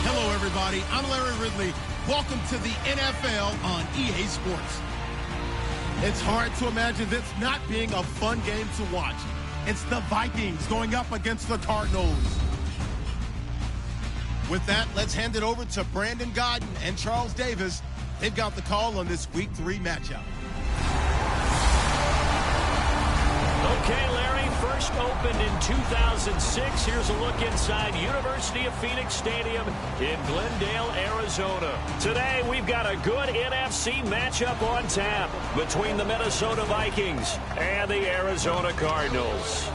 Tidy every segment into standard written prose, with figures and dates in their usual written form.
Hello, everybody. I'm Larry Ridley. Welcome to the NFL on EA Sports. It's hard to imagine this not being a fun game to watch. It's the Vikings going up against the Cardinals. With that, let's hand it over to Brandon Godden and Charles Davis. They've got the call on this Week 3 matchup. Okay, Larry, first opened in 2006. Here's a look inside University of Phoenix Stadium in Glendale, Arizona. Today, we've got a good NFC matchup on tap between the Minnesota Vikings and the Arizona Cardinals.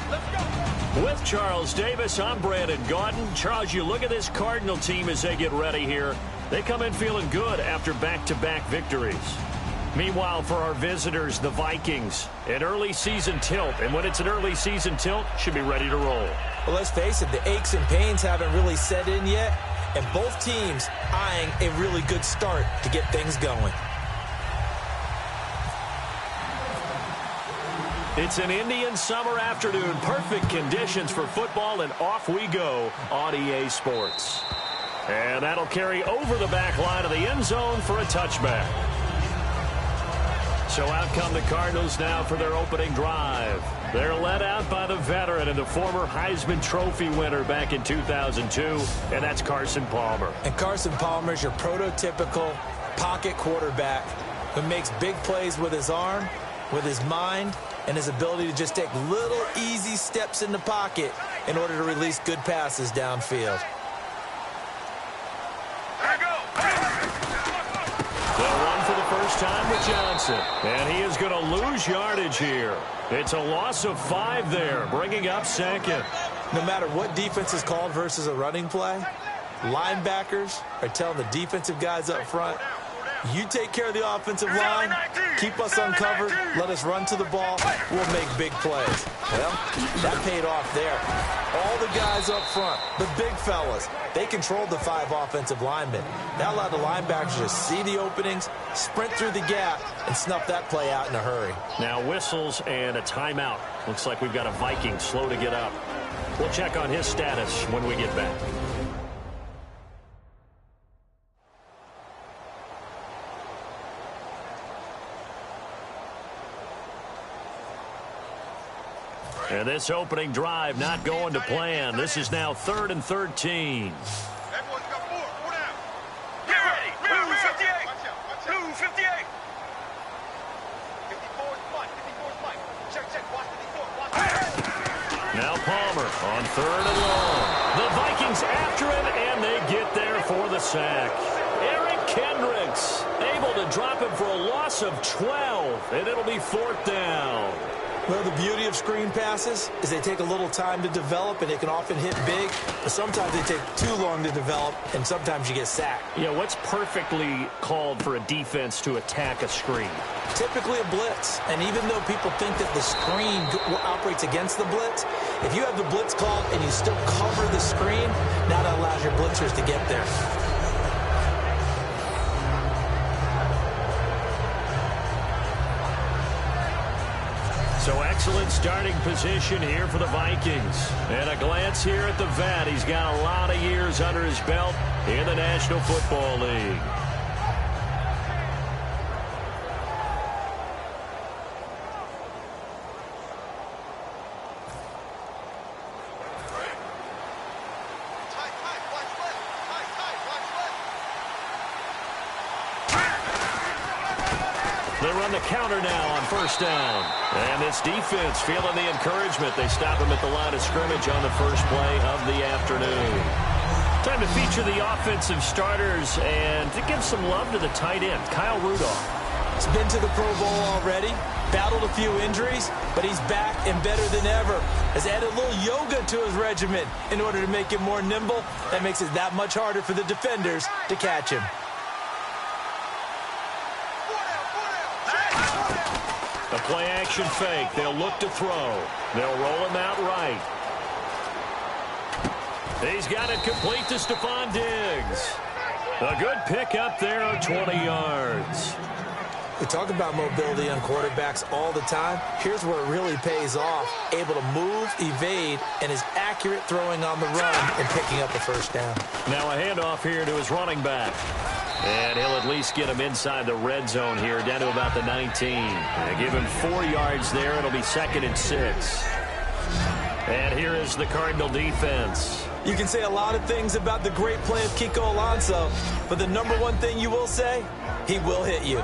Let's go. With Charles Davis, I'm Brandon Gaudin. Charles, you look at this Cardinal team as they get ready here. They come in feeling good after back-to-back victories. Meanwhile, for our visitors, the Vikings, an early season tilt. And when it's an early season tilt, should be ready to roll. Well, let's face it, the aches and pains haven't really set in yet. And both teams eyeing a really good start to get things going. It's an Indian summer afternoon. Perfect conditions for football, and off we go on EA Sports. And that'll carry over the back line of the end zone for a touchback. So out come the Cardinals now for their opening drive. They're led out by the veteran and the former Heisman Trophy winner back in 2002, and that's Carson Palmer. And Carson Palmer is your prototypical pocket quarterback who makes big plays with his arm, with his mind, and his ability to just take little easy steps in the pocket in order to release good passes downfield. They'll run for the first time with Johnson, and he is going to lose yardage here. It's a loss of 5 there, bringing up second. No matter what defense is called versus a running play, linebackers are telling the defensive guys up front, you take care of the offensive line, keep us uncovered, let us run to the ball, we'll make big plays. Well, that paid off there. All the guys up front, the big fellas, they controlled the 5 offensive linemen. That allowed the linebackers to see the openings, sprint through the gap, and snuff that play out in a hurry. Now whistles and a timeout. Looks like we've got a Viking slow to get up. We'll check on his status when we get back. And this opening drive not going to plan. This is now 3rd and 13. Everyone's got 4 down. Get ready. Blue 58. Blue 58. 54's Mike. 54's Mike. Check. Watch 54. Watch. Now Palmer on 3rd and long. The Vikings after him, and they get there for the sack. Eric Kendricks able to drop him for a loss of 12, and it'll be 4th down. Well, the beauty of screen passes is they take a little time to develop, and they can often hit big, but sometimes they take too long to develop, and sometimes you get sacked. Yeah, what's perfectly called for a defense to attack a screen? Typically a blitz, and even though people think that the screen operates against the blitz, if you have the blitz called and you still cover the screen, now that allows your blitzers to get there. So excellent starting position here for the Vikings. And a glance here at the vet. He's got a lot of years under his belt in the National Football League. They run the counter now on 1st down. And this defense feeling the encouragement. They stop him at the line of scrimmage on the first play of the afternoon. Time to feature the offensive starters and to give some love to the tight end, Kyle Rudolph. He's been to the Pro Bowl already, battled a few injuries, but he's back and better than ever. Has added a little yoga to his regimen in order to make him more nimble. That makes it that much harder for the defenders to catch him. A play-action fake. They'll look to throw. They'll roll him out right. He's got it complete to Stephon Diggs. A good pick up there of 20 yards. We talk about mobility on quarterbacks all the time. Here's where it really pays off. Able to move, evade, and is accurate throwing on the run and picking up a first down. Now a handoff here to his running back. And he'll at least get him inside the red zone here, down to about the 19. And give him 4 yards there. It'll be 2nd and 6. And here is the Cardinal defense. You can say a lot of things about the great play of Kiko Alonso, but the number one thing you will say, he will hit you.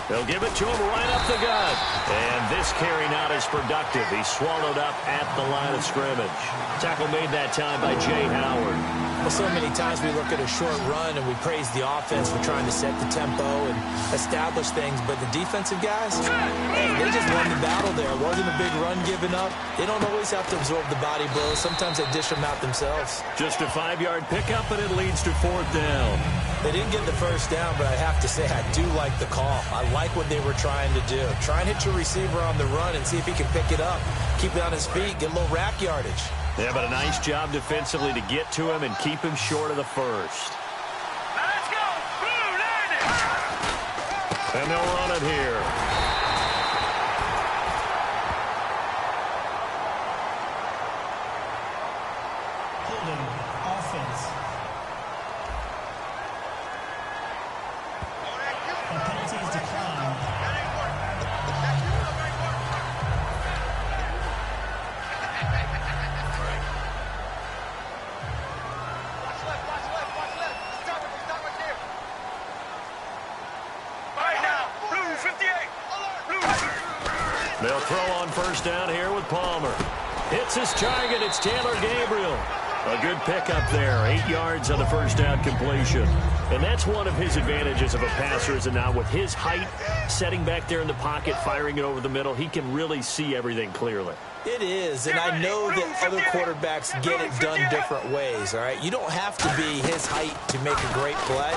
They'll give it to him right up the gut. And this carry not as productive. He's swallowed up at the line of scrimmage. Tackle made that time by Jay Howard. Well, so many times we look at a short run and we praise the offense for trying to set the tempo and establish things. But the defensive guys, hey, they just won the battle there. It wasn't a big run given up. They don't always have to absorb the body blows. Sometimes they dish them out themselves. Just a 5-yard pickup, and it leads to 4th down. They didn't get the first down, but I have to say I do like the call. I like what they were trying to do. Try and hit your receiver on the run and see if he can pick it up. Keep it on his feet, get a little rack yardage. Yeah, but a nice job defensively to get to him and keep him short of the first. Let's go! Blue, land it! And they'll run it here. Holding offense. And penalties declined. They'll throw on first down here with Palmer. Hits his target. It's Taylor Gabriel. A good pickup there. 8 yards on the first down completion. And that's one of his advantages of a passer, is now with his height, setting back there in the pocket, firing it over the middle, he can really see everything clearly. It is, and I know that other quarterbacks get it done different ways, all right? You don't have to be his height to make a great play.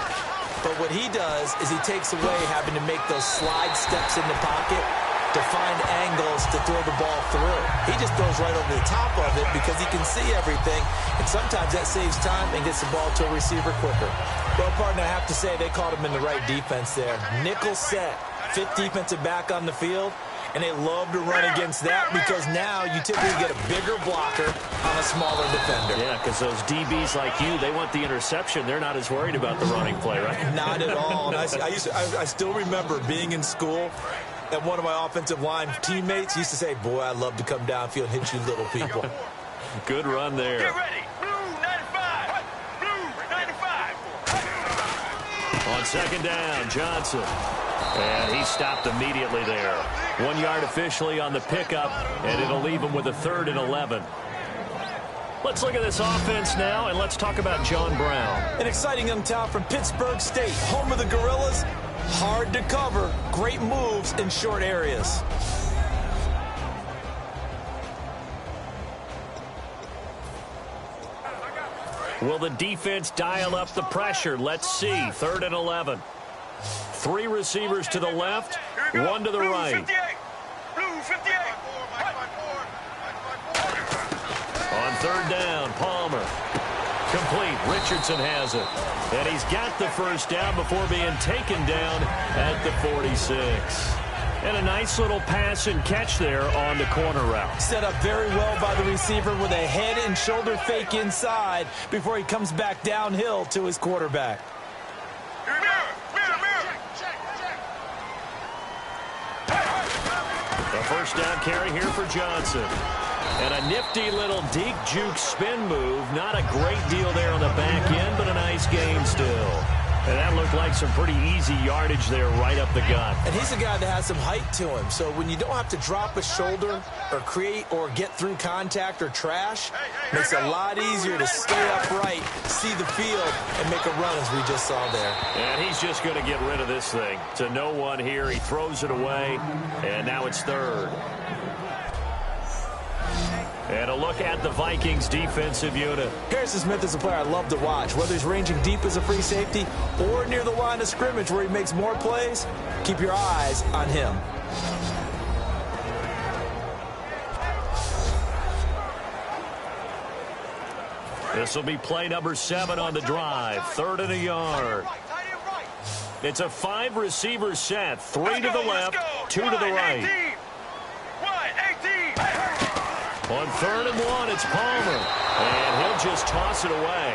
But what he does is he takes away having to make those slide steps in the pocket to find angles to throw the ball through. He just throws right over the top of it because he can see everything, and sometimes that saves time and gets the ball to a receiver quicker. Well, partner, I have to say they caught him in the right defense there. Nickel set, 5th defensive back on the field, and they love to run against that because now you typically get a bigger blocker on a smaller defender. Yeah, because those DBs like you, they want the interception. They're not as worried about the running play, right? Not at all. And I still remember being in school, and one of my offensive line teammates used to say, boy, I'd love to come downfield and hit you little people. Good run there. Get ready. Blue 95. Blue 95. On second down, Johnson. And he stopped immediately there. 1 yard officially on the pickup, and it'll leave him with a 3rd and 11. Let's look at this offense now, and let's talk about John Brown. An exciting young talent from Pittsburgh State, home of the Gorillas. Hard to cover, great moves in short areas. Will the defense dial up the pressure? Let's see. 3rd and 11. 3 receivers to the left, 1 to the right. Blue 58. On 3rd down, Palmer. Complete. Richardson has it. And he's got the first down before being taken down at the 46. And a nice little pass and catch there on the corner route. Set up very well by the receiver with a head and shoulder fake inside before he comes back downhill to his quarterback. A first down carry here for Johnson. And a nifty little deke juke spin move. Not a great deal there on the back end, but a nice gain still. And that looked like some pretty easy yardage there right up the gut. And he's a guy that has some height to him. So when you don't have to drop a shoulder or create or get through contact or trash, makes it a lot easier to stay upright, see the field, and make a run as we just saw there. And he's just going to get rid of this thing. To no one here. He throws it away, and now it's 3rd. And a look at the Vikings defensive unit. Harrison Smith is a player I love to watch. Whether he's ranging deep as a free safety or near the line of scrimmage where he makes more plays, keep your eyes on him. This will be play number 7 on the drive. 3rd and a yard. It's a 5-receiver set. 3 to the left, 2 to the right. On 3rd and 1, it's Palmer. And he'll just toss it away.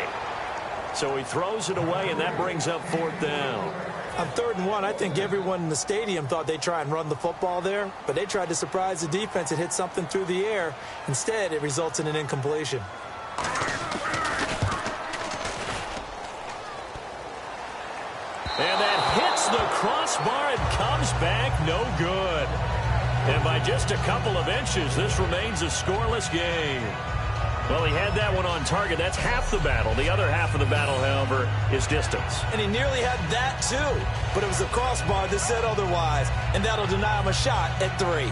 So he throws it away, and that brings up 4th down. On 3rd and 1, I think everyone in the stadium thought they'd try and run the football there, but they tried to surprise the defense and hit something through the air. Instead, it results in an incompletion. And that hits the crossbar and comes back no good. And by just a couple of inches, this remains a scoreless game. Well, he had that one on target. That's half the battle. The other half of the battle, however, is distance. And he nearly had that, too. But it was the crossbar that said otherwise. And that'll deny him a shot at 3.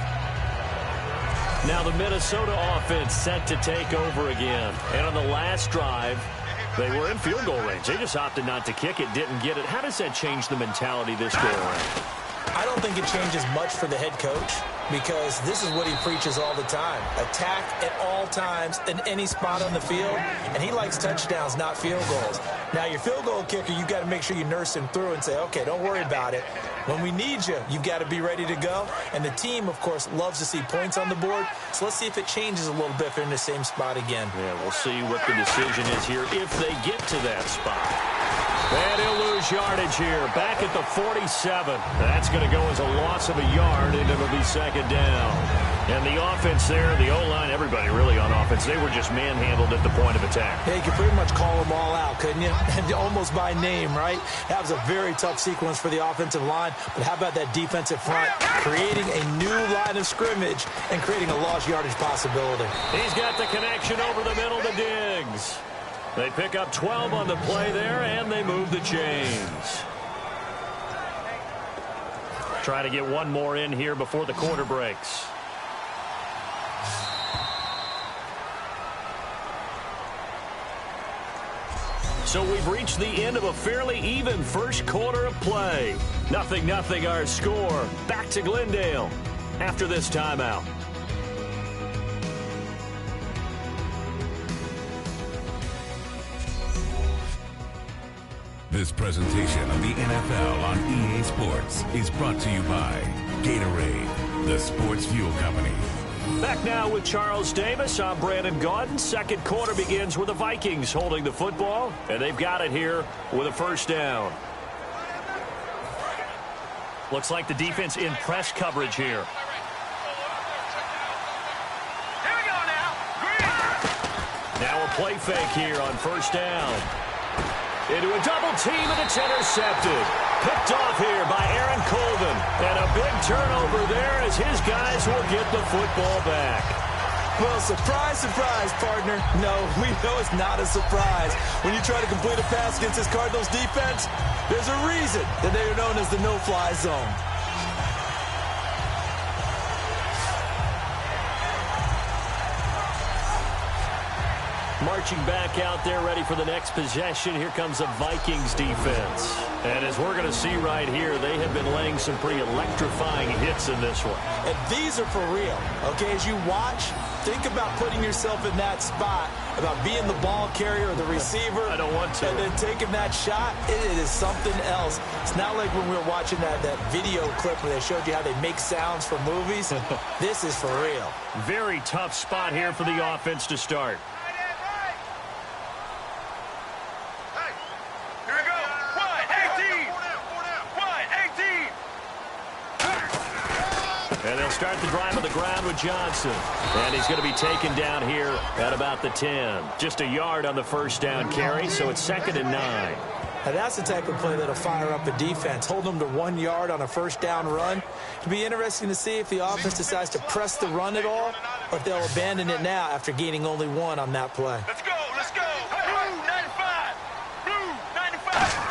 Now the Minnesota offense set to take over again. And on the last drive, they were in field goal range. They just opted not to kick it, didn't get it. How does that change the mentality this go around? I don't think it changes much for the head coach because this is what he preaches all the time. Attack at all times in any spot on the field, and he likes touchdowns, not field goals. Now, your field goal kicker, you've got to make sure you nurse him through and say, okay, don't worry about it. When we need you, you've got to be ready to go. And the team, of course, loves to see points on the board. So let's see if it changes a little bit if they're in the same spot again. Yeah, we'll see what the decision is here if they get to that spot. And he'll lose yardage here. Back at the 47. That's going to go as a loss of a yard, and it'll be 2nd down. And the offense there, the O-line, everybody really on offense, they were just manhandled at the point of attack. Yeah, you could pretty much call them all out, couldn't you? And almost by name, right? That was a very tough sequence for the offensive line. But how about that defensive front creating a new line of scrimmage and creating a lost yardage possibility? He's got the connection over the middle to Diggs. They pick up 12 on the play there, and they move the chains. Try to get one more in here before the quarter breaks. So we've reached the end of a fairly even first quarter of play. 0-0 our score. Back to Glendale after this timeout. This presentation of the NFL on EA Sports is brought to you by Gatorade, the sports fuel company. Back now with Charles Davis. I'm Brandon Gaudin. Second quarter begins with the Vikings holding the football, and they've got it here with a 1st down. Looks like the defense in press coverage here. Here we go now. Now a play fake here on 1st down. Into a double team, and it's intercepted. Picked off here by Aaron Colvin. And a big turnover there as his guys will get the football back. Well, surprise, surprise, partner. No, we know it's not a surprise. When you try to complete a pass against this Cardinals defense, there's a reason that they are known as the no-fly zone. Marching back out there, ready for the next possession. Here comes the Vikings defense. And as we're going to see right here, they have been laying some pretty electrifying hits in this one. And these are for real. Okay, as you watch, think about putting yourself in that spot, about being the ball carrier or the receiver. I don't want to. And then taking that shot, it is something else. It's not like when we were watching that video clip where they showed you how they make sounds for movies. This is for real. Very tough spot here for the offense to start. And they'll start the drive on the ground with Johnson. And he's going to be taken down here at about the 10. Just a yard on the 1st down carry, so it's 2nd and 9. Now that's the type of play that'll fire up a defense. Hold them to 1 yard on a 1st down run. It'll be interesting to see if the offense decides to press the run at all, or if they'll abandon it now after gaining only 1 on that play. Let's go, let's go. Blue 95. Blue 95.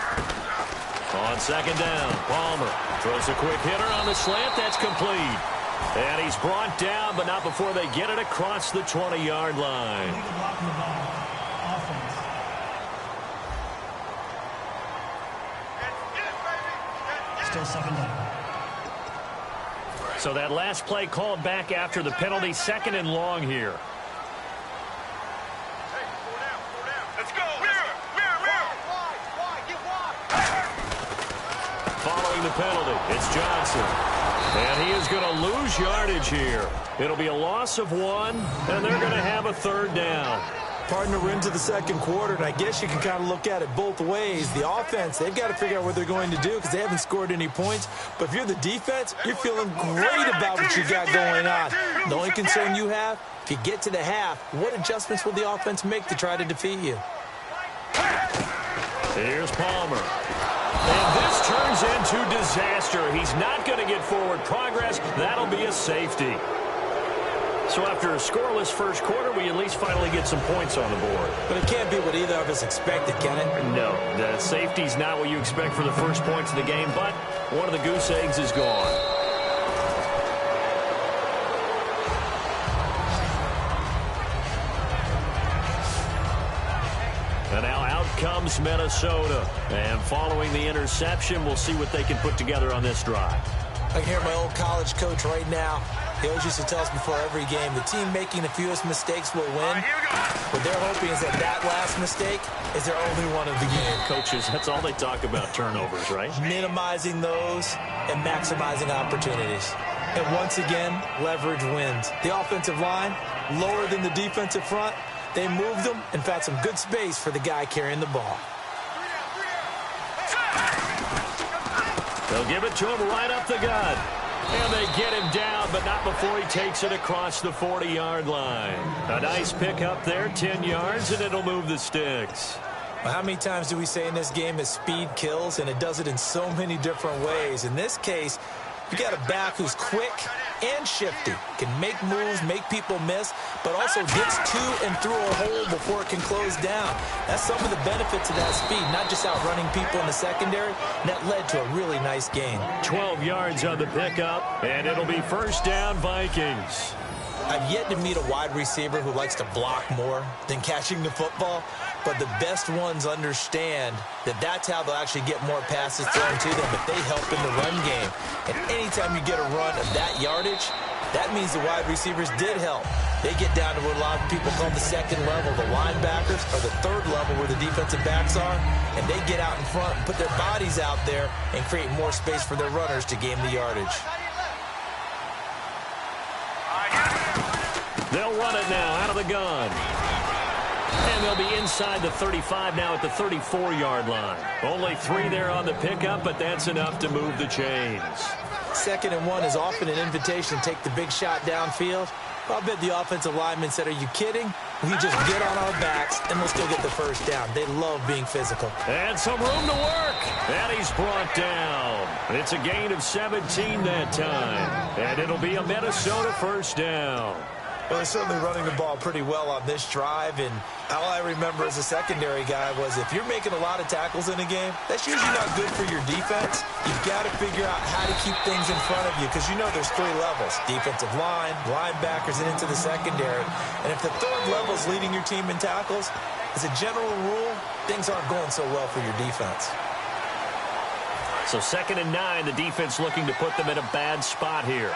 On 2nd down, Palmer throws a quick hitter on the slant. That's complete. And he's brought down, but not before they get it across the 20-yard line. Illegal blocking the ball. Offense. Still second down. So that last play called back after the penalty, 2nd and long here. Let's go. Following the penalty, it's Johnson. And he is going to lose yardage here. It'll be a loss of 1, and they're going to have a 3rd down. Partner, we're into the 2nd quarter, and I guess you can kind of look at it both ways. The offense, they've got to figure out what they're going to do because they haven't scored any points. But if you're the defense, you're feeling great about what you got going on. The only concern you have, if you get to the half, what adjustments will the offense make to try to defeat you? Here's Palmer. And this turns into disaster. He's not going to get forward progress. That'll be a safety. So after a scoreless first quarter, we at least finally get some points on the board. But it can't be what either of us expected, can it? No, the safety's not what you expect for the first points of the game, but one of the goose eggs is gone. And now out comes Minnesota. And following the interception, we'll see what they can put together on this drive. I can hear my old college coach right now. He always used to tell us before every game, the team making the fewest mistakes will win. What they're hoping is that that last mistake is their only one of the game. Coaches, that's all they talk about, turnovers, right? Minimizing those and maximizing opportunities. And once again, leverage wins. The offensive line, lower than the defensive front. They moved them and found some good space for the guy carrying the ball. They'll give it to him right up the gut. And they get him down, but not before he takes it across the 40-yard line. A nice pick up there, 10 yards, and it'll move the sticks. Well, how many times do we say in this game that speed kills, and it does it in so many different ways? In this case, you got a back who's quick and shifty, can make moves, make people miss, but also gets to and through a hole before it can close down. That's some of the benefits of that speed, not just outrunning people in the secondary. And that led to a really nice gain. 12 yards on the pickup, and it'll be first down, Vikings. I've yet to meet a wide receiver who likes to block more than catching the football, but the best ones understand that that's how they'll actually get more passes thrown to them if they help in the run game. And anytime you get a run of that yardage, that means the wide receivers did help. They get down to what a lot of people call the 2nd level, the linebackers, or the 3rd level where the defensive backs are, and they get out in front and put their bodies out there and create more space for their runners to gain the yardage. They'll run it now out of the gun. And they'll be inside the 35 now at the 34-yard line. Only 3 there on the pickup, but that's enough to move the chains. 2nd and 1 is often an invitation to take the big shot downfield. I'll bet the offensive lineman said, are you kidding? We just get on our backs, and we'll still get the first down. They love being physical. And some room to work. And he's brought down. It's a gain of 17 that time. And it'll be a Minnesota first down. Well, they're certainly running the ball pretty well on this drive, and all I remember as a secondary guy was if you're making a lot of tackles in a game, that's usually not good for your defense. You've got to figure out how to keep things in front of you because you know there's 3 levels, defensive line, linebackers, and into the secondary. And if the 3rd level is leading your team in tackles, as a general rule, things aren't going so well for your defense. So 2nd and 9, the defense looking to put them in a bad spot here.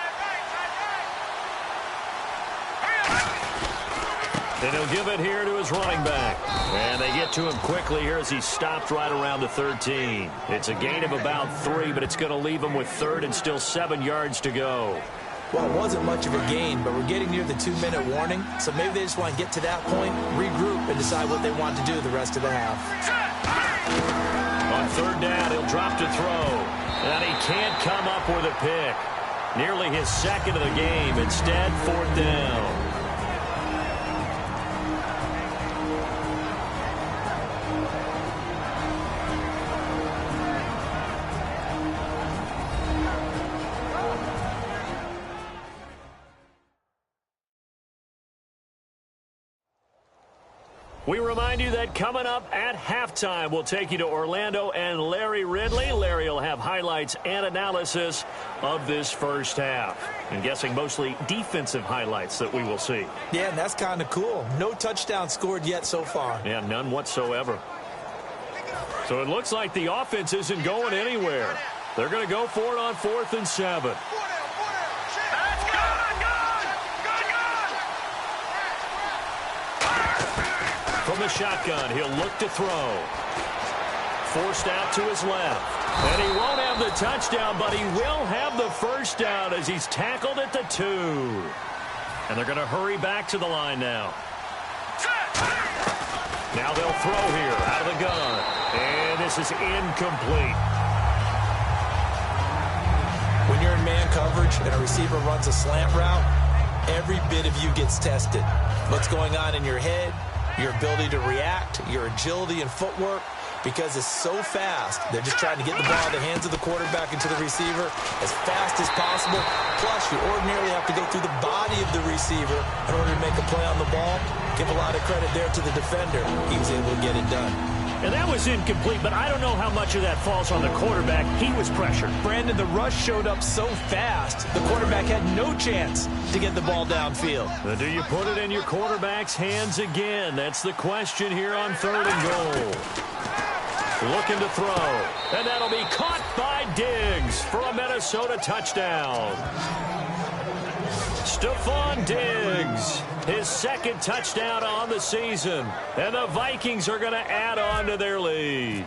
And he'll give it here to his running back. And they get to him quickly here as he stopped right around the 13. It's a gain of about 3, but it's going to leave him with 3rd and still 7 yards to go. Well, it wasn't much of a gain, but we're getting near the 2-minute warning. So maybe they just want to get to that point, regroup, and decide what they want to do the rest of the half. On 3rd down, he'll drop to throw. And he can't come up with a pick. Nearly his 2nd of the game. Instead, 4th down. We remind you that coming up at halftime, we'll take you to Orlando and Larry Ridley. Larry will have highlights and analysis of this first half. I'm guessing mostly defensive highlights that we will see. Yeah, and that's kind of cool. No touchdown scored yet so far. Yeah, none whatsoever. So it looks like the offense isn't going anywhere. They're going to go for it on 4th and 7. From the shotgun, he'll look to throw. Forced out to his left. And he won't have the touchdown, but he will have the first down as he's tackled at the 2. And they're going to hurry back to the line now. Now they'll throw here out of the gun. And this is incomplete. When you're in man coverage and a receiver runs a slant route, every bit of you gets tested. What's going on in your head, your ability to react, your agility and footwork, because it's so fast. They're just trying to get the ball in the hands of the quarterback and to the receiver as fast as possible. Plus, you ordinarily have to go through the body of the receiver in order to make a play on the ball. Give a lot of credit there to the defender. He was able to get it done. And that was incomplete, but I don't know how much of that falls on the quarterback. He was pressured. Brandon, the rush showed up so fast, the quarterback had no chance to get the ball downfield. Now, do you put it in your quarterback's hands again? That's the question here on 3rd and goal. Looking to throw. And that'll be caught by Diggs for a Minnesota touchdown. Stephon Diggs, his 2nd touchdown on the season. And the Vikings are going to add on to their lead.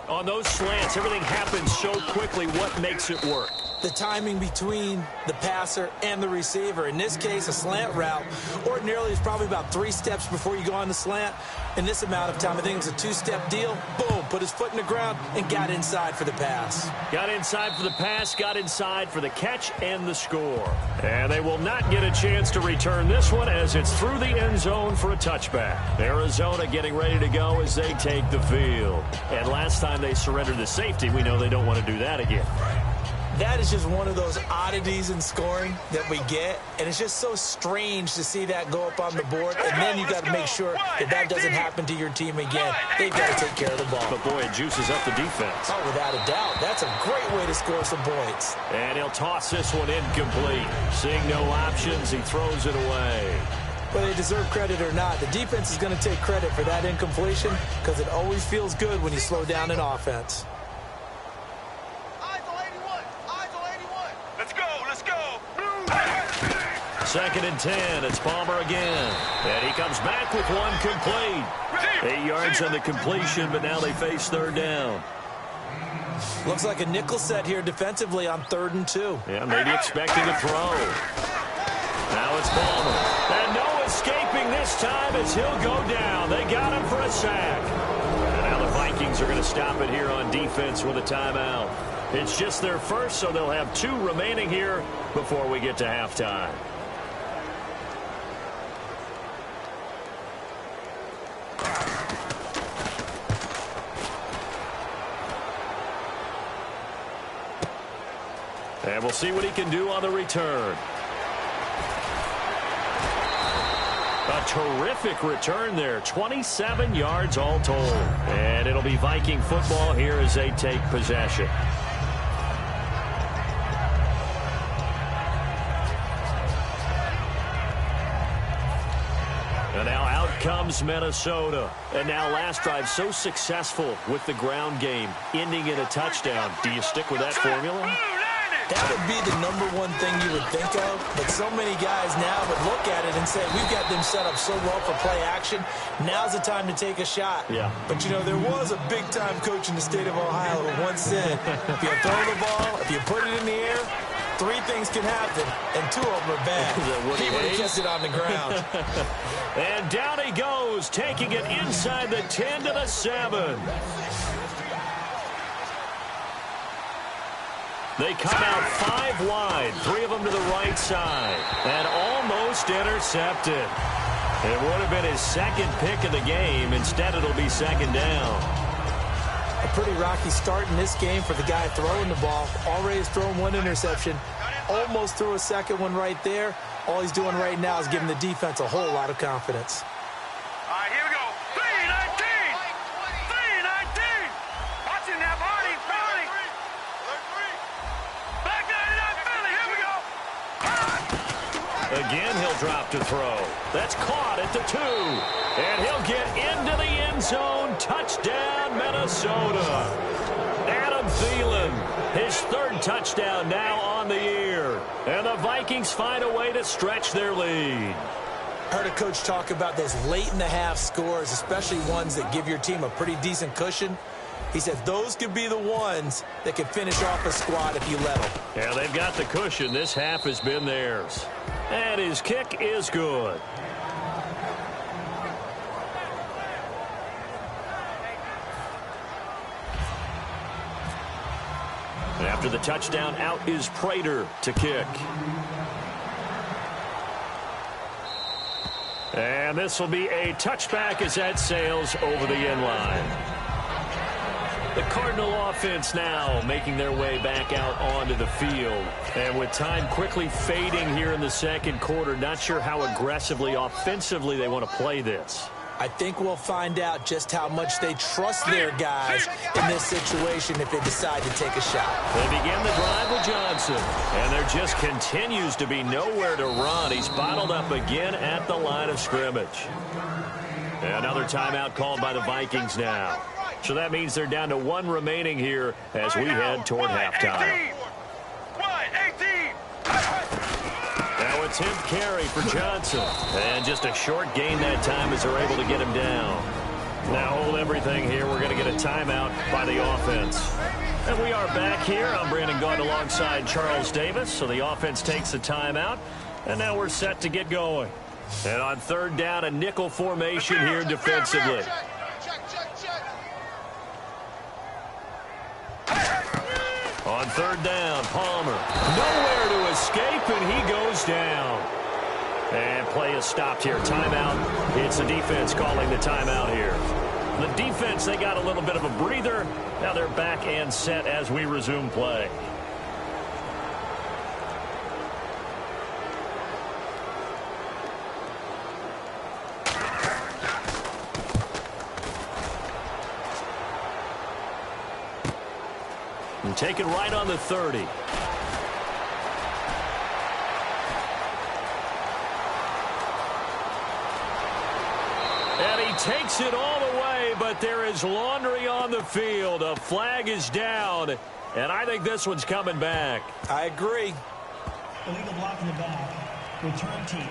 On those slants, everything happens so quickly. What makes it work? The timing between the passer and the receiver. In this case, a slant route ordinarily is probably about 3 steps before you go on the slant. In this amount of time, I think it's a 2-step deal. Boom, put his foot in the ground and got inside for the pass. Got inside for the pass, got inside for the catch and the score. And they will not get a chance to return this one as it's through the end zone for a touchback. Arizona getting ready to go as they take the field. And last time they surrendered the safety, we know they don't want to do that again. That is just one of those oddities in scoring that we get, and it's just so strange to see that go up on the board, and then you got to make sure that that doesn't happen to your team again. They've got to take care of the ball. But, boy, it juices up the defense. Oh, without a doubt. That's a great way to score some points. And he'll toss this one incomplete. Seeing no options, he throws it away. Whether they deserve credit or not, the defense is going to take credit for that incompletion because it always feels good when you slow down an offense. 2nd and 10. It's Palmer again. And he comes back with one complete. 8 yards on the completion, but now they face 3rd down. Looks like a nickel set here defensively on 3rd and 2. Yeah, maybe expecting a throw. Now it's Palmer. And no escaping this time as he'll go down. They got him for a sack. And now the Vikings are going to stop it here on defense with a timeout. It's just their first, so they'll have 2 remaining here before we get to halftime. And we'll see what he can do on the return. A terrific return there. 27 yards all told. And it'll be Viking football here as they take possession. And now out comes Minnesota. And now last drive so successful with the ground game, ending in a touchdown. Do you stick with that formula? That would be the #1 thing you would think of, but so many guys now would look at it and say, we've got them set up so well for play action. Now's the time to take a shot. Yeah. But, you know, there was a big-time coach in the state of Ohio who once said, if you throw the ball, if you put it in the air, 3 things can happen, and 2 of them are bad. He would have kept it on the ground. And down he goes, taking it inside the 10 to the 7. They come out 5 wide, 3 of them to the right side, and almost intercepted. It would have been his 2nd pick of the game. Instead, it'll be 2nd down. A pretty rocky start in this game for the guy throwing the ball. Already has thrown 1 interception. Almost threw a 2nd one right there. All he's doing right now is giving the defense a whole lot of confidence. All right, here we go. Again, he'll drop to throw. That's caught at the 2. And he'll get into the end zone. Touchdown, Minnesota. Adam Thielen, his 3rd touchdown now on the year. And the Vikings find a way to stretch their lead. Heard a coach talk about those late-in-the-half scores, especially ones that give your team a pretty decent cushion. He said those could be the ones that could finish off a squad if you let them. Yeah, they've got the cushion. This half has been theirs. And his kick is good. And after the touchdown, out is Prater to kick. And this will be a touchback as that sails over the end line. The Cardinal offense now making their way back out onto the field. And with time quickly fading here in the second quarter, not sure how aggressively, offensively they want to play this. I think we'll find out just how much they trust their guys in this situation if they decide to take a shot. They begin the drive with Johnson, and there just continues to be nowhere to run. He's bottled up again at the line of scrimmage. Another timeout called by the Vikings now. So that means they're down to 1 remaining here as we head toward halftime. Now it's him carry for Johnson. And just a short gain that time as they're able to get him down. Now hold everything here. We're going to get a timeout by the offense. And we are back here. I'm Brandon Gaudin alongside Charles Davis. So the offense takes the timeout. And now we're set to get going. And on 3rd down, a nickel formation here defensively. On 3rd down, Palmer. Nowhere to escape, and he goes down. And play is stopped here. Timeout. It's the defense calling the timeout here. The defense, they got a little bit of a breather. Now they're back and set as we resume play. And take it right on the 30. And he takes it all the way, but there is laundry on the field. A flag is down, and I think this one's coming back. I agree. Illegal block in the back. Return team.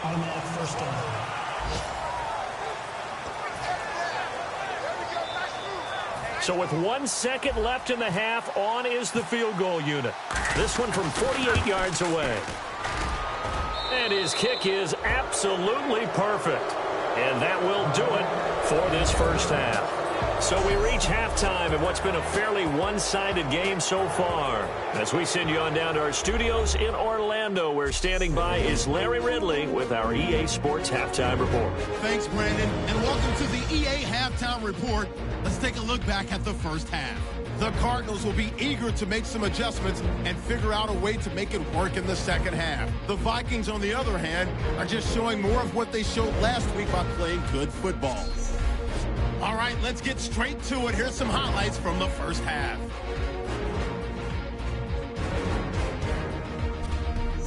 Automatic first down. So with 1 second left in the half, on is the field goal unit. This one from 48 yards away. And his kick is absolutely perfect. And that will do it for this first half. So we reach halftime in what's been a fairly one-sided game so far. As we send you on down to our studios in Orlando, where standing by is Larry Ridley with our EA Sports Halftime Report. Thanks, Brandon, and welcome to the EA Halftime Report. Let's take a look back at the first half. The Cardinals will be eager to make some adjustments and figure out a way to make it work in the second half. The Vikings, on the other hand, are just showing more of what they showed last week by playing good football. All right, let's get straight to it. Here's some highlights from the first half.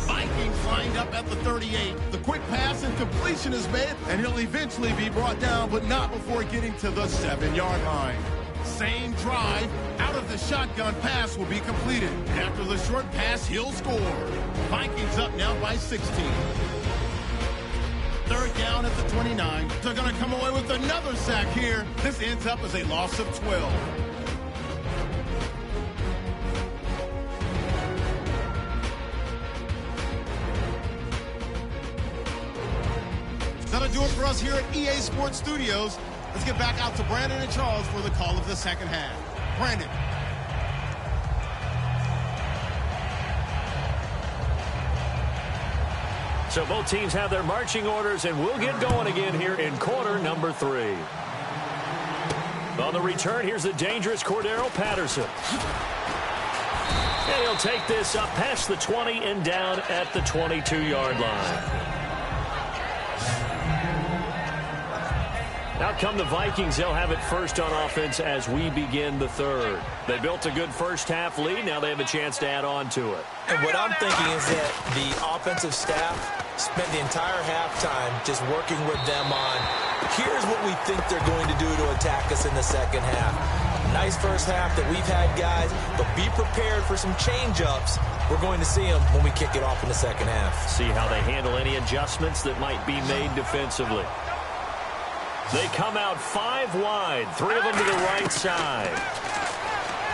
Vikings lined up at the 38. The quick pass and completion is made, and he'll eventually be brought down, but not before getting to the 7-yard line. Same drive, out of the shotgun pass will be completed. After the short pass, he'll score. Vikings up now by 16. 3rd down at the 29. They're going to come away with another sack here. This ends up as a loss of 12. That'll do it for us here at EA Sports Studios. Let's get back out to Brandon and Charles for the call of the second half. Brandon. So both teams have their marching orders, and we'll get going again here in quarter number 3. On the return, here's the dangerous Cordero Patterson. And he'll take this up past the 20 and down at the 22-yard line. Out come the Vikings. They'll have it first on offense as we begin the third. They built a good first-half lead. Now they have a chance to add on to it. And what I'm thinking is that the offensive staff spent the entire halftime just working with them on, here's what we think they're going to do to attack us in the second half. Nice first half that we've had, guys, but be prepared for some change-ups. We're going to see them when we kick it off in the second half. See how they handle any adjustments that might be made defensively. They come out 5 wide, 3 of them to the right side.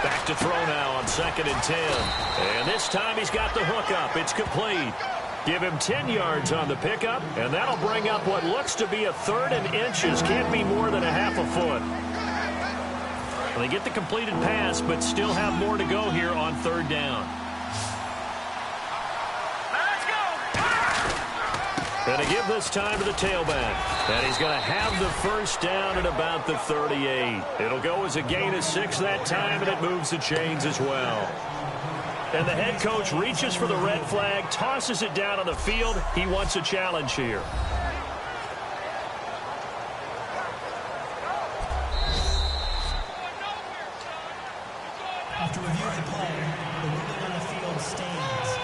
Back to throw now on 2nd and 10. And this time he's got the hook up. It's complete. Give him 10 yards on the pickup, and that'll bring up what looks to be a 3rd and inches. Can't be more than a half a foot. Well, they get the completed pass, but still have more to go here on 3rd down. And to give this time to the tailback. And he's going to have the first down at about the 38. It'll go as a gain of 6 that time, and it moves the chains as well. And the head coach reaches for the red flag, tosses it down on the field. He wants a challenge here. After reviewing the play, the ruling on the field stands.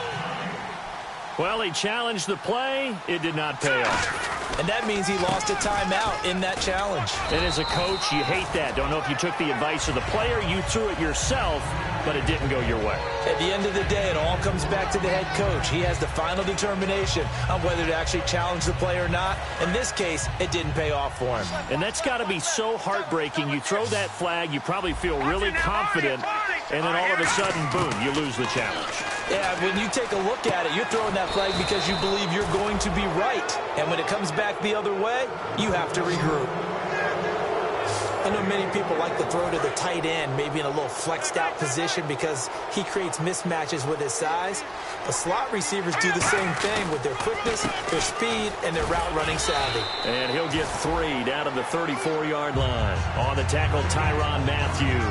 Well, he challenged the play. It did not pay off. And that means he lost a timeout in that challenge. And as a coach, you hate that. Don't know if you took the advice of the player, you threw it yourself, but it didn't go your way. At the end of the day, it all comes back to the head coach. He has the final determination on whether to actually challenge the play or not. In this case, it didn't pay off for him. And that's got to be so heartbreaking. You throw that flag, you probably feel really confident, and then all of a sudden, boom, you lose the challenge. Yeah, when you take a look at it, you're throwing that flag because you believe you're going to be right. And when it comes back the other way, you have to regroup. I know many people like to throw to the tight end, maybe in a little flexed out position because he creates mismatches with his size. But slot receivers do the same thing with their quickness, their speed, and their route running savvy. And he'll get 3 down to the 34-yard line. On the tackle, Tyrann Mathieu.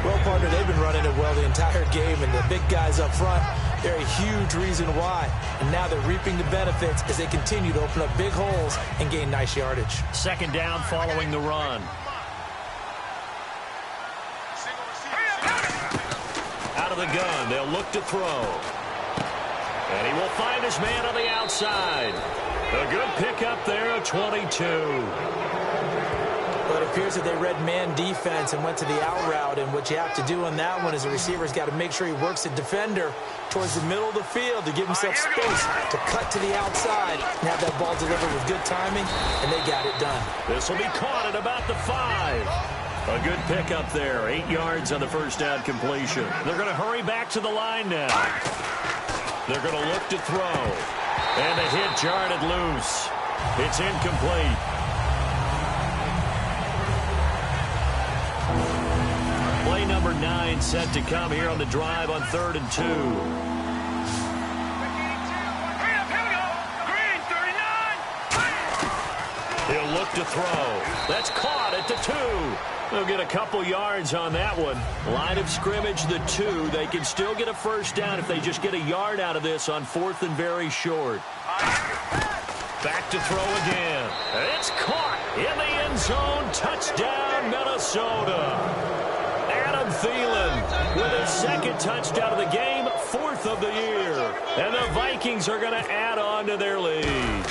Well, partner, they've been running it well the entire game, and the big guys up front, they're a huge reason why. And now they're reaping the benefits as they continue to open up big holes and gain nice yardage. 2nd down following the run. Out of the gun, they'll look to throw. And he will find his man on the outside. A good pickup there, a 22. Well, it appears that they read man defense and went to the out route, and what you have to do on that one is the receiver's got to make sure he works the defender towards the middle of the field to give himself space to cut to the outside and have that ball delivered with good timing, and they got it done. This will be caught at about the 5. A good pickup there, 8 yards on the first down completion. They're going to hurry back to the line now. They're going to look to throw. And the hit jarred it loose. It's incomplete. Play number 9 set to come here on the drive on 3rd and 2. He'll look to throw. That's caught at the 2. They'll get a couple yards on that one. Line of scrimmage, the 2. They can still get a first down if they just get a yard out of this on 4th and very short. Back to throw again. It's caught in the end zone. Touchdown, Minnesota. Adam Thielen with his 2nd touchdown of the game, 4th of the year. And the Vikings are going to add on to their lead.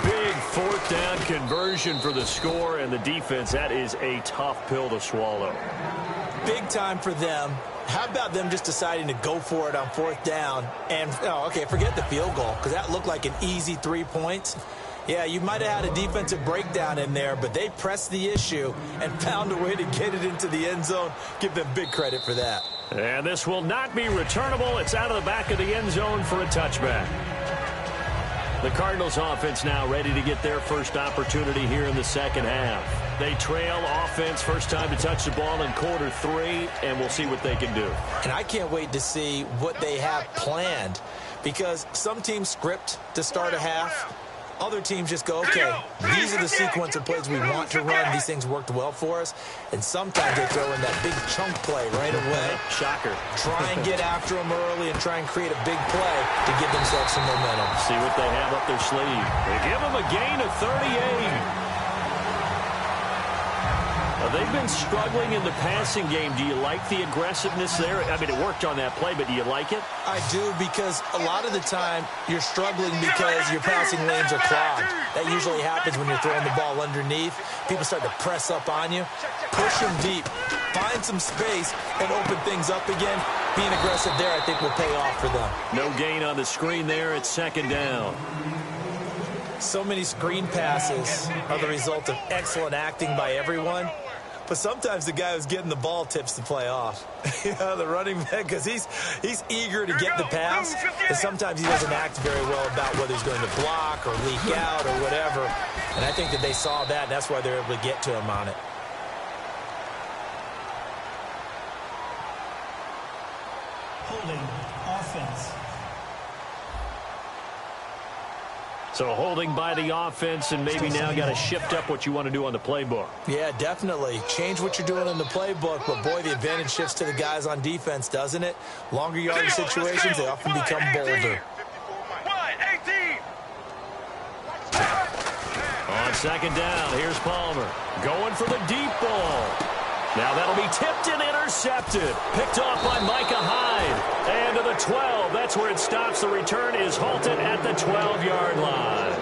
Big 4th down conversion for the score, and the defense, that is a tough pill to swallow. Big time for them. How about them just deciding to go for it on 4th down? And, okay, forget the field goal, because that looked like an easy 3 points. Yeah, you might have had a defensive breakdown in there, but they pressed the issue and found a way to get it into the end zone. Give them big credit for that. And this will not be returnable. It's out of the back of the end zone for a touchback. The Cardinals offense now ready to get their first opportunity here in the second half. They trail offense, first time to touch the ball in quarter 3, and we'll see what they can do. And I can't wait to see what they have planned, because some teams script to start a half. Other teams just go, okay, these are the sequence of plays we want to run. These things worked well for us. And sometimes they throw in that big chunk play right away. Shocker. Try and get after them early and try and create a big play to give themselves some momentum. See what they have up their sleeve. They give them a gain of 38. They've been struggling in the passing game. Do you like the aggressiveness there? I mean, it worked on that play, but do you like it? I do, because a lot of the time you're struggling because your passing lanes are clogged. That usually happens when you're throwing the ball underneath. People start to press up on you. Push them deep. Find some space and open things up again. Being aggressive there, I think, will pay off for them. No gain on the screen there. It's second down. So many screen passes are the result of excellent acting by everyone. But sometimes the guy who's getting the ball tips the play off. The running back, because he's eager to get the pass. And sometimes he doesn't act very well about whether he's going to block or leak out or whatever. And I think that they saw that, and that's why they're able to get to him on it. Holding offense. So holding by the offense, and maybe now got to shift up what you want to do on the playbook. Yeah, definitely. Change what you're doing in the playbook, but boy, the advantage shifts to the guys on defense, doesn't it? Longer yardage situations, they often become bolder. On second down, here's Palmer. Going for the deep ball. Now that'll be tipped and intercepted. Picked off by Micah Hyde. And to the 12. That's where it stops. The return is halted at the 12-yard line.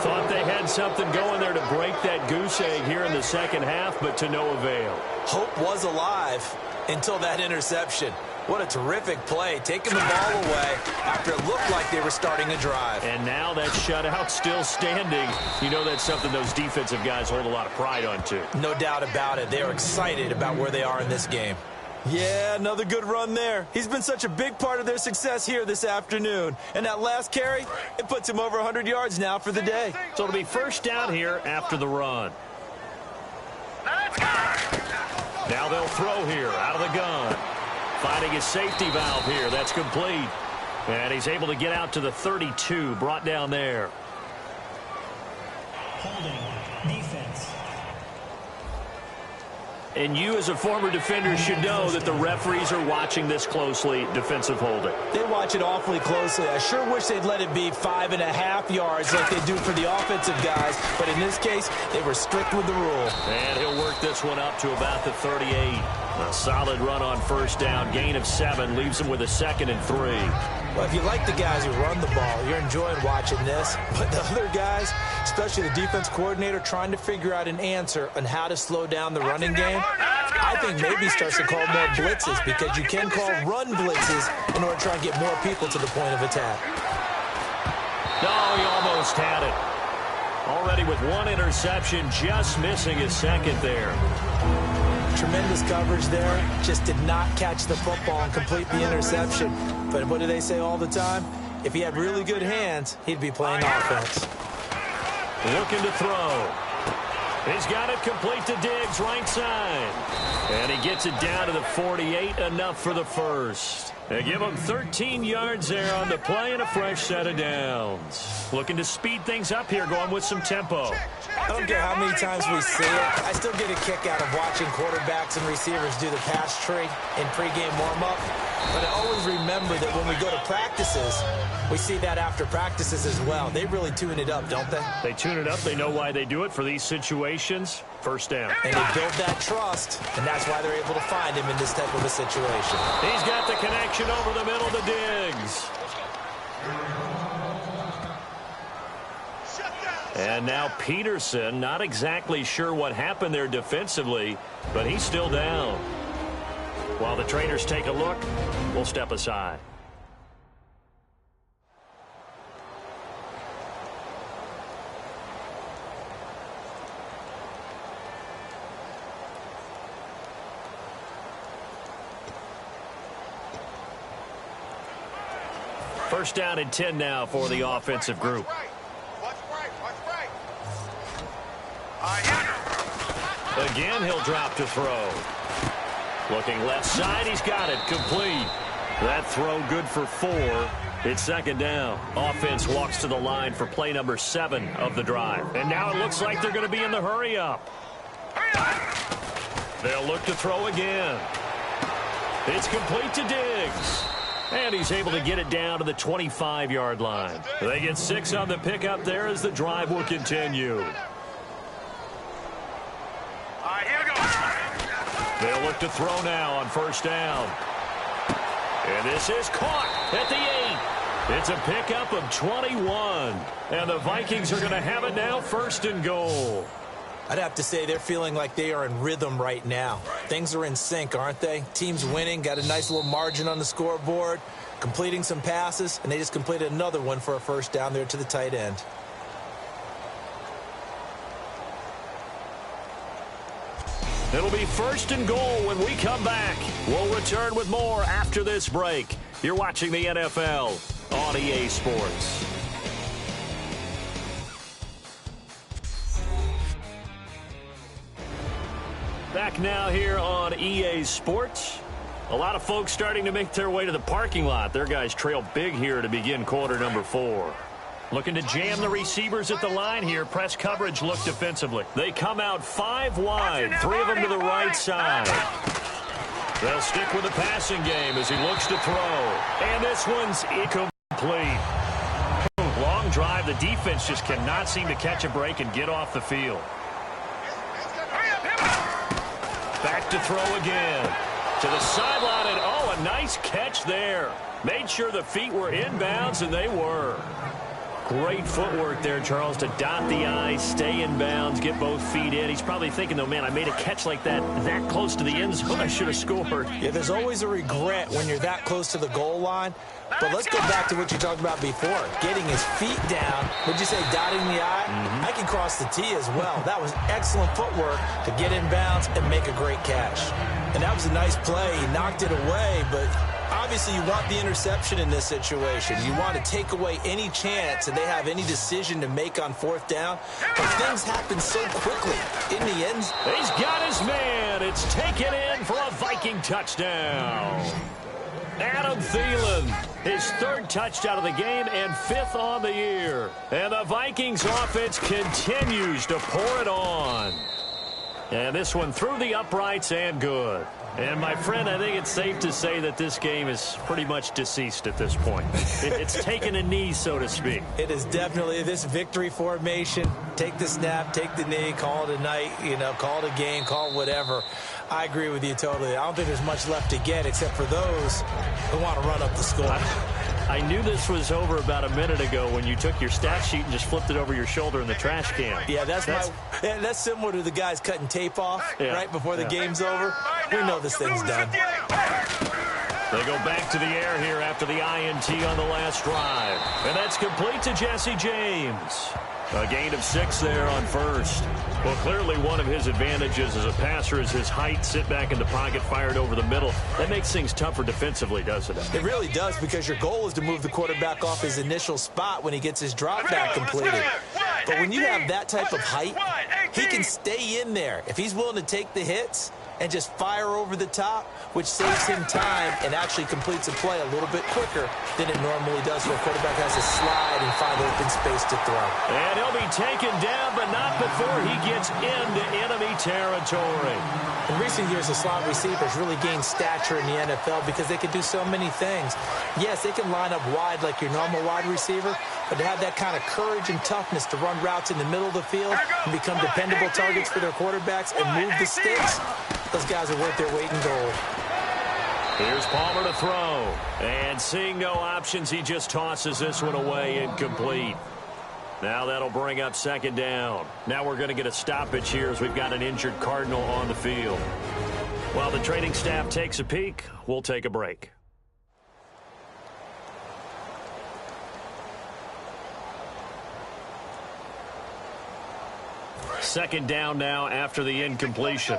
Thought they had something going there to break that goose egg here in the second half, but to no avail. Hope was alive until that interception. What a terrific play, taking the ball away after it looked like they were starting a drive. And now that shutout still standing. You know that's something those defensive guys hold a lot of pride on, too. No doubt about it. They are excited about where they are in this game. Yeah, another good run there. He's been such a big part of their success here this afternoon. And that last carry, it puts him over 100 yards now for the day. So it'll be first down here after the run. Now they'll throw here out of the gun. Finding his safety valve here. That's complete. And he's able to get out to the 32. Brought down there. Holding defense. And you as a former defender should know that the referees are watching this closely, defensive holding. They watch it awfully closely. I sure wish they'd let it be 5.5 yards like they do for the offensive guys. But in this case, they were strict with the rule. And he'll work this one up to about the 38. A solid run on first down. Gain of 7 leaves him with a 2nd and 3. Well, if you like the guys who run the ball, you're enjoying watching this. But the other guys, especially the defense coordinator, trying to figure out an answer on how to slow down the running game, I think maybe starts to call more blitzes, because you can call run blitzes in order to try and get more people to the point of attack. No, he almost had it. Already with 1 interception, just missing his 2nd there. Tremendous coverage there. Just did not catch the football and complete the interception. But what do they say all the time? If he had really good hands, he'd be playing offense. Looking to throw. He's got it complete to Diggs, right side. And he gets it down to the 48, enough for the first. They give him 13 yards there on the play and a fresh set of downs. Looking to speed things up here, going with some tempo. I don't care how many times we see it. I still get a kick out of watching quarterbacks and receivers do the pass tree in pregame warm-up. But I always remember that when we go to practices, we see that after practices as well. They really tune it up, don't they? They tune it up. They know why they do it for these situations. First down. And they build that trust, and that's why they're able to find him in this type of a situation. He's got the connection over the middle to Diggs. And now Peterson, not exactly sure what happened there defensively, but he's still down. While the trainers take a look, we'll step aside. First down and 10 now for the offensive group. Again, he'll drop to throw. Looking left side, he's got it complete. That throw good for 4. It's second down. Offense walks to the line for play number 7 of the drive. And now it looks like they're going to be in the hurry up. They'll look to throw again. It's complete to Diggs. And he's able to get it down to the 25-yard line. They get 6 on the pickup there as the drive will continue. Here we go. They'll look to throw now on first down. And this is caught at the 8. It's a pickup of 21. And the Vikings are going to have it now, first and goal. I'd have to say they're feeling like they are in rhythm right now. Things are in sync, aren't they? Team's winning, got a nice little margin on the scoreboard, completing some passes, and they just completed another one for a first down there to the tight end. It'll be first and goal when we come back. We'll return with more after this break. You're watching the NFL on EA Sports. Back now here on EA Sports. A lot of folks starting to make their way to the parking lot. Their guys trail big here to begin quarter number 4. Looking to jam the receivers at the line here. Press coverage look defensively. They come out 5 wide. 3 of them to the right side. They'll stick with the passing game as he looks to throw. And this one's incomplete. Long drive. The defense just cannot seem to catch a break and get off the field. Back to throw again. To the sideline, and oh, a nice catch there. Made sure the feet were inbounds, and they were. Great footwork there, Charles, to dot the I, stay in bounds, get both feet in. He's probably thinking, though, man, I made a catch like that close to the end zone. I should have scored. Yeah, there's always a regret when you're that close to the goal line. But let's go back to what you talked about before. Getting his feet down. Would you say dotting the I? I can cross the T as well. That was excellent footwork to get in bounds and make a great catch. And that was a nice play. He knocked it away, but obviously you want the interception in this situation. You want to take away any chance that they have any decision to make on fourth down. But things happen so quickly in the end. He's got his man. It's taken in for a Viking touchdown. Adam Thielen, his 3rd touchdown of the game and 5th on the year. And the Vikings offense continues to pour it on. And this one through the uprights and good. And, my friend, I think it's safe to say that this game is pretty much deceased at this point. It's taken a knee, so to speak. It is definitely this victory formation. Take the snap, take the knee, call it a night, call it a game, call it whatever. I agree with you totally. I don't think there's much left to get except for those who want to run up the score. I knew this was over about a minute ago when you took your stat sheet and just flipped it over your shoulder in the trash can. Yeah, that's similar to the guys cutting tape off right before the game's over. We know this thing's done. They go back to the air here after the INT on the last drive. And that's complete to Jesse James. A gain of 6 there on first. Well, clearly one of his advantages as a passer is his height, sit back in the pocket, fired over the middle. That makes things tougher defensively, doesn't it? It really does, because your goal is to move the quarterback off his initial spot when he gets his drop back completed. But when you have that type of height, he can stay in there. If he's willing to take the hits and just fire over the top, which saves him time and actually completes a play a little bit quicker than it normally does, so a quarterback has to slide and find open space to throw. And he'll be taken down, but not before he gets into enemy territory. In recent years, the slot receivers really gained stature in the NFL because they can do so many things. Yes, they can line up wide like your normal wide receiver, but to have that kind of courage and toughness to run routes in the middle of the field and become dependable targets for their quarterbacks and move the sticks, those guys are worth their weight in gold. Here's Palmer to throw. And seeing no options, he just tosses this one away incomplete. Now that'll bring up second down. Now we're going to get a stoppage here as we've got an injured Cardinal on the field. While the training staff takes a peek, we'll take a break. Second down now after the incompletion.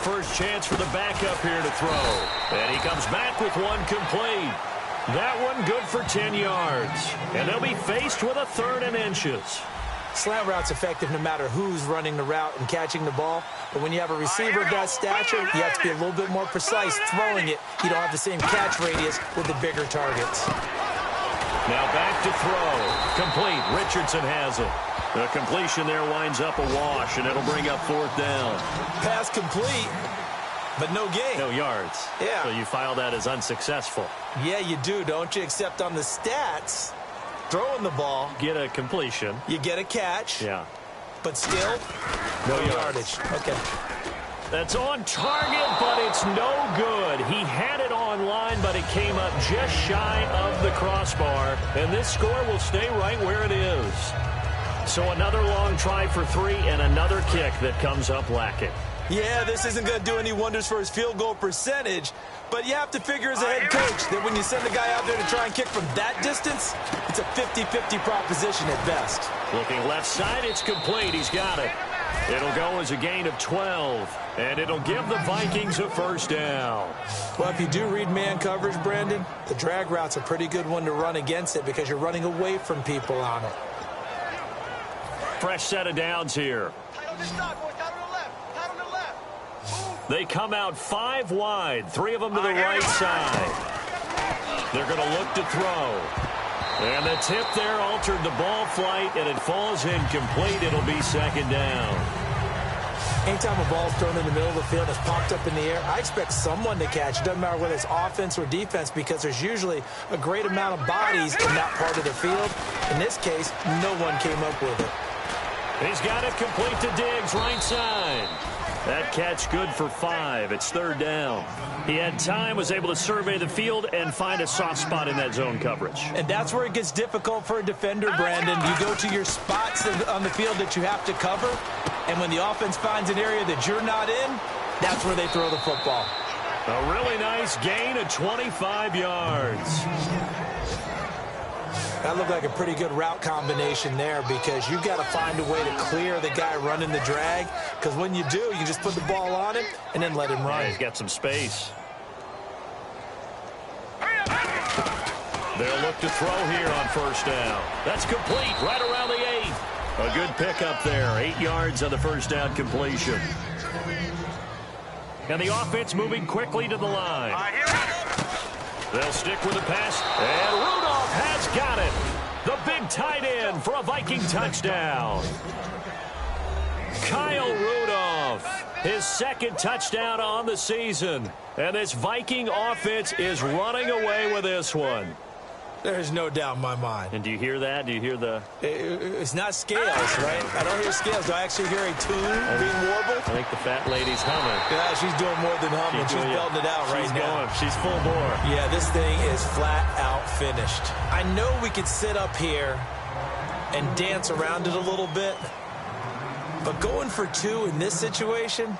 First chance for the backup here to throw. And he comes back with one complete. That one good for 10 yards. And they'll be faced with a 3rd and inches. Slant route's effective no matter who's running the route and catching the ball. But when you have a receiver of that stature, you have to be a little bit more precise throwing it. You don't have the same catch radius with the bigger targets. Now back to throw. Complete. Richardson has it. The completion there winds up a wash, and it'll bring up 4th down. Pass complete. but no gain. No yards. Yeah. So you file that as unsuccessful. Yeah, you do, don't you? Except on the stats, throwing the ball. Get a completion. You get a catch. Yeah. But still, no yardage. Okay. That's on target, but it's no good. He had it on line, but it came up just shy of the crossbar. And this score will stay right where it is. So another long try for 3 and another kick that comes up lacking. Yeah, this isn't going to do any wonders for his field goal percentage, but you have to figure as a head coach that when you send a guy out there to try and kick from that distance, it's a 50-50 proposition at best. Looking left side, it's complete. He's got it. It'll go as a gain of 12, and it'll give the Vikings a first down. Well, if you do read man coverage, Brandon, the drag route's a pretty good one to run against it because you're running away from people on it. Fresh set of downs here. They come out 5 wide, 3 of them to the right side. They're going to look to throw. And the tip there altered the ball flight, and it falls incomplete. It'll be second down. Anytime a ball's thrown in the middle of the field, it's popped up in the air, I expect someone to catch. It doesn't matter whether it's offense or defense because there's usually a great amount of bodies in that part of the field. In this case, no one came up with it. He's got it complete to Diggs, right side. That catch good for 5. It's third down. He had time, was able to survey the field and find a soft spot in that zone coverage. And that's where it gets difficult for a defender, Brandon. You go to your spots on the field that you have to cover, and when the offense finds an area that you're not in, that's where they throw the football. A really nice gain of 25 yards. That looked like a pretty good route combination there because you've got to find a way to clear the guy running the drag, because when you do, you just put the ball on him and then let him run. Yeah, he's got some space. They'll look to throw here on first down. That's complete right around the 8. A good pickup there. 8 yards on the first down completion. And the offense moving quickly to the line. They'll stick with the pass, and Rudolph has got it. The big tight end for a Viking touchdown. Kyle Rudolph, his second touchdown on the season. And this Viking offense is running away with this one. There's no doubt in my mind. And do you hear that? Do you hear the... It's not scales, right? I don't hear scales. Do I actually hear a tune being warbled? I think the fat lady's humming. Yeah, she's doing more than humming. She's belting it out right now. She's full bore. Yeah, this thing is flat out finished. I know we could sit up here and dance around it a little bit, but going for 2 in this situation...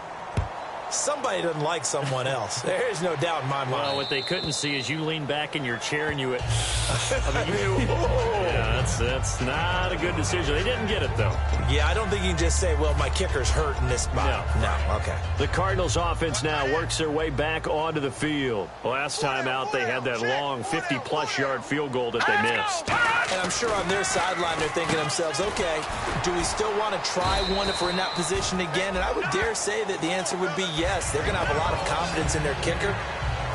Somebody doesn't like someone else. There's no doubt in my mind. Well, what they couldn't see is you lean back in your chair and you... yeah, that's not a good decision. They didn't get it, though. Yeah, I don't think you can just say, well, my kicker's hurt in this spot. No, okay. The Cardinals offense now works their way back onto the field. Last time out, they had that long 50-plus yard field goal that they missed. And I'm sure on their sideline, they're thinking to themselves, okay, do we still want to try one if we're in that position again? And I would dare say that the answer would be yes. They're going to have a lot of confidence in their kicker.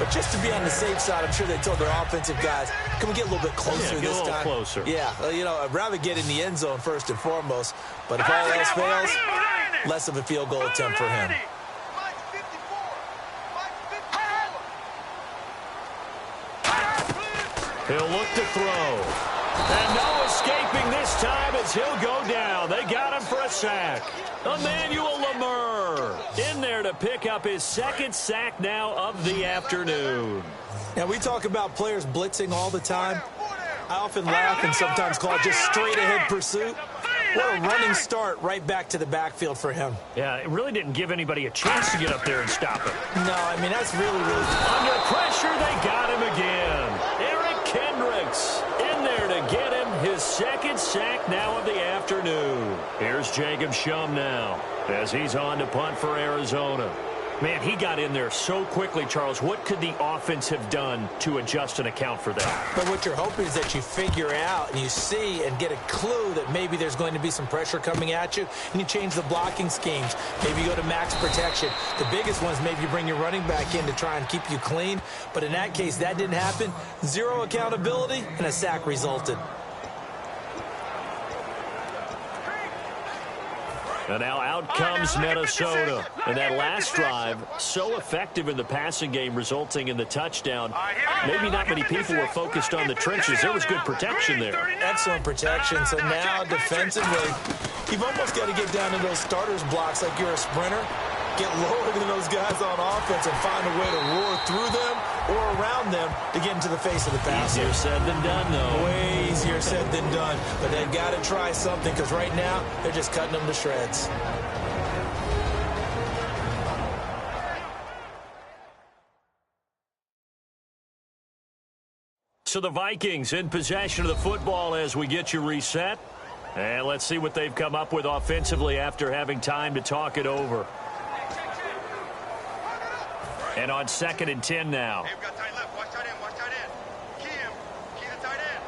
But just to be on the safe side, I'm sure they told their offensive guys, can we get a little bit closer this time? Get a little closer. Yeah, I'd rather get in the end zone first and foremost. But if all else fails, less of a field goal attempt for him. He'll look to throw. And no escaping this time as he'll go down. They got him for a sack. Emmanuel Lamur in there to pick up his second sack now of the afternoon. Now, we talk about players blitzing all the time. I often laugh and sometimes call it just straight-ahead pursuit. What a running start right back to the backfield for him. Yeah, it really didn't give anybody a chance to get up there and stop him. No, I mean, that's really... Under pressure, they got him again. Eric Kendricks in there to get him his second sack now of the afternoon. Here's Jacob Shum now as he's on to punt for Arizona. Man, he got in there so quickly, Charles. What could the offense have done to adjust and account for that? But what you're hoping is that you figure out and you see and get a clue that maybe there's going to be some pressure coming at you, and you change the blocking schemes. Maybe you go to max protection. The biggest one is maybe you bring your running back in to try and keep you clean. But in that case, that didn't happen. Zero accountability, and a sack resulted. And now out comes Minnesota. And that last drive, so effective in the passing game, resulting in the touchdown. Maybe not many people were focused on the trenches. There was good protection there. Excellent protection. So now defensively, you've almost got to get down to those starters blocks like you're a sprinter. Get lower than those guys on offense and find a way to roar through them or around them to get into the face of the passer. Easier said than done, though. Way easier said than done. But they've got to try something because right now they're just cutting them to shreds. So the Vikings in possession of the football as we get you reset. And let's see what they've come up with offensively after having time to talk it over. And on 2nd and 10 now. Hey, we've got tight left. Watch tight end. Watch tight end. Key him. Key the tight end.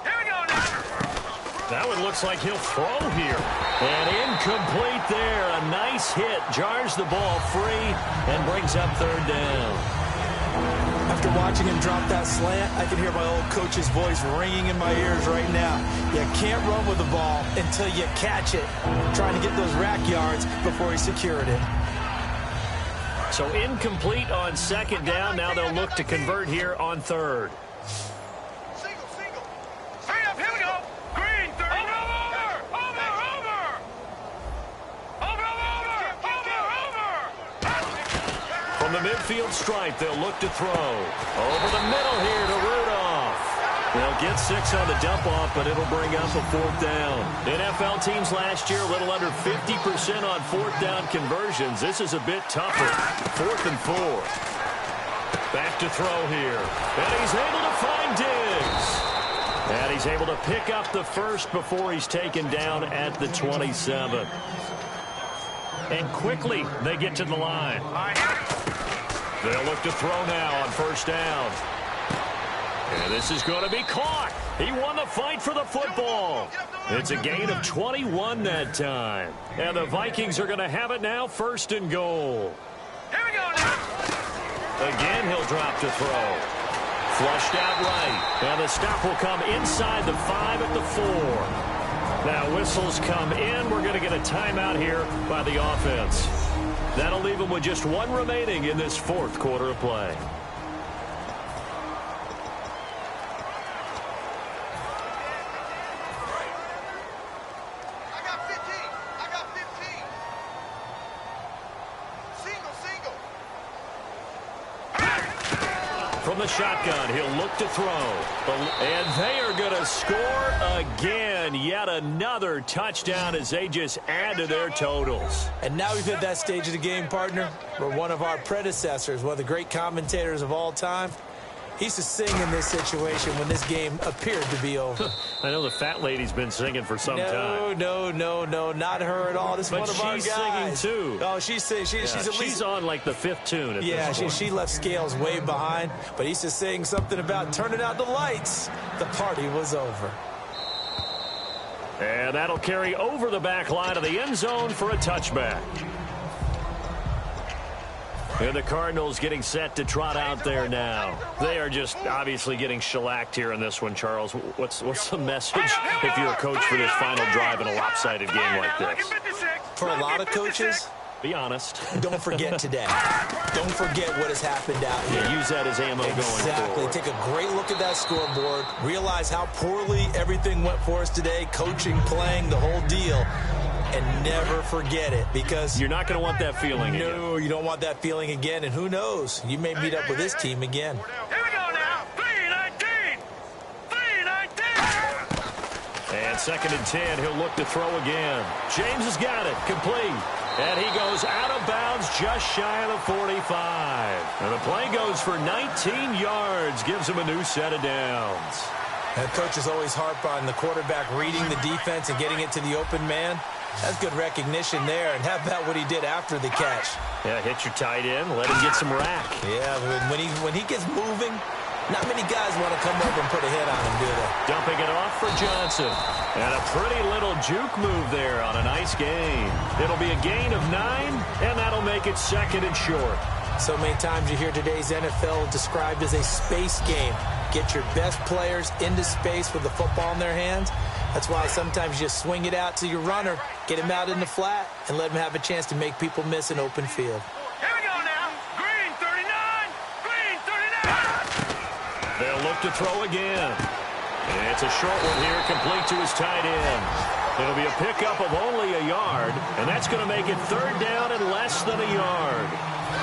Here we go now. That one looks like he'll throw here. And incomplete there. A nice hit. Jars the ball free and brings up 3rd down. After watching him drop that slant, I can hear my old coach's voice ringing in my ears right now. You can't run with the ball until you catch it. Trying to get those rack yards before he secured it. So incomplete on 2nd down. Now they'll look to convert here on 3rd. Single. Straight up. Here we go. Green. 30. Over. From the midfield stripe, they'll look to throw. Over the middle here to Rudolph. They'll get 6 on the dump-off, but it'll bring up a 4th down. NFL teams last year, a little under 50% on 4th down conversions. This is a bit tougher. 4th and 4. Back to throw here. And he's able to find Diggs. And he's able to pick up the first before he's taken down at the 27. And quickly, they get to the line. They'll look to throw now on 1st down. And this is going to be caught. He won the fight for the football. It's a gain of 21 that time. And the Vikings are going to have it now, 1st and goal. Here we go now. Again, he'll drop to throw. Flushed out right. And the stop will come inside the 5 at the 4. Now whistles come in. We're going to get a timeout here by the offense. That'll leave them with just 1 remaining in this 4th quarter of play. I got 15. Single. From the shotgun, he'll look to throw. And they are going to score again. Yet another touchdown as they just add to their totals. And now we've hit that stage of the game, partner, where one of our predecessors, one of the great commentators of all time, he used to sing in this situation when this game appeared to be over. I know the fat lady's been singing for some time. No, not her at all. This is one of our guys. But she's singing, too. Oh, she's singing. She's on, like, the 5th tune at this point. She left Scales way behind, but he used to sing something about turning out the lights. The party was over. And that'll carry over the back line of the end zone for a touchback. And the Cardinals getting set to trot out there now. They are just obviously getting shellacked here in this one, Charles. What's the message if you're a coach for this final drive in a lopsided game like this? For a lot of coaches, be honest. Don't forget today. Don't forget what has happened out here. Yeah, use that as ammo going forward. Exactly. Take a great look at that scoreboard. Realize how poorly everything went for us today. Coaching, playing, the whole deal. And never forget it, because you're not going to want that feeling again. No, you don't want that feeling again. And who knows? You may meet up with this team again. Here we go now. 3-19. And 2nd and 10. He'll look to throw again. James has got it. Complete. And he goes out of bounds just shy of the 45. And the play goes for 19 yards. Gives him a new set of downs. And coaches always harp on the quarterback reading the defense and getting it to the open man. That's good recognition there. And how about what he did after the catch? Yeah, hit your tight end. Let him get some rack. Yeah, when he gets moving, not many guys want to come up and put a hit on him, do they? Dumping it off for Johnson. And a pretty little juke move there on a nice gain. It'll be a gain of 9, and that'll make it 2nd and short. So many times you hear today's NFL described as a space game. Get your best players into space with the football in their hands. That's why sometimes you just swing it out to your runner, get him out in the flat, and let him have a chance to make people miss an open field. Here we go now. Green 39. Green 39. They'll look to throw again. And it's a short one here, complete to his tight end. It'll be a pickup of only a yard, and that's going to make it 3rd down and less than a yard.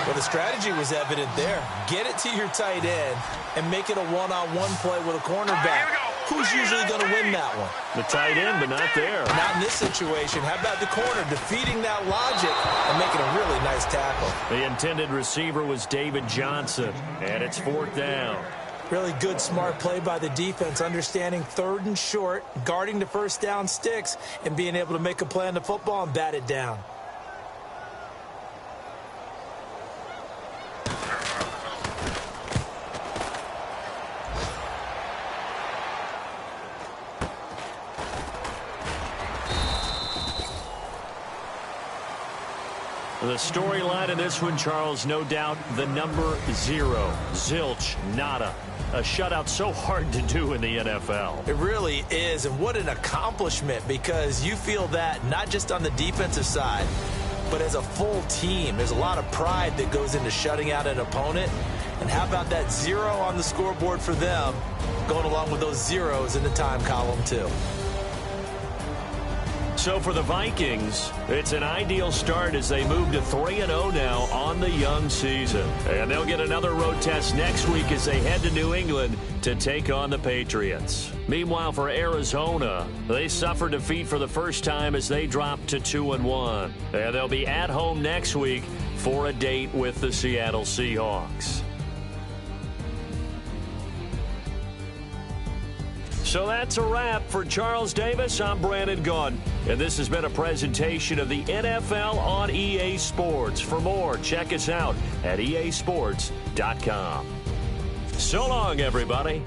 Well, the strategy was evident there. Get it to your tight end and make it a one-on-one play with a cornerback. Who's usually going to win that one? The tight end, but not there. Not in this situation. How about the corner defeating that logic and making a really nice tackle? The intended receiver was David Johnson, and it's 4th down. Really good, smart play by the defense, understanding 3rd and short, guarding the first down sticks, and being able to make a play on the football and bat it down. The storyline in this one, Charles, no doubt the number 0. Zilch, nada. A shutout so hard to do in the NFL. It really is, and what an accomplishment, because you feel that not just on the defensive side, but as a full team. There's a lot of pride that goes into shutting out an opponent. And how about that 0 on the scoreboard for them, going along with those zeros in the time column, too. So for the Vikings, it's an ideal start as they move to 3-0 now on the young season. And they'll get another road test next week as they head to New England to take on the Patriots. Meanwhile, for Arizona, they suffered defeat for the first time as they dropped to 2-1. And they'll be at home next week for a date with the Seattle Seahawks. So that's a wrap. For Charles Davis, I'm Brandon Gaudin, and this has been a presentation of the NFL on EA Sports. For more, check us out at easports.com. So long, everybody.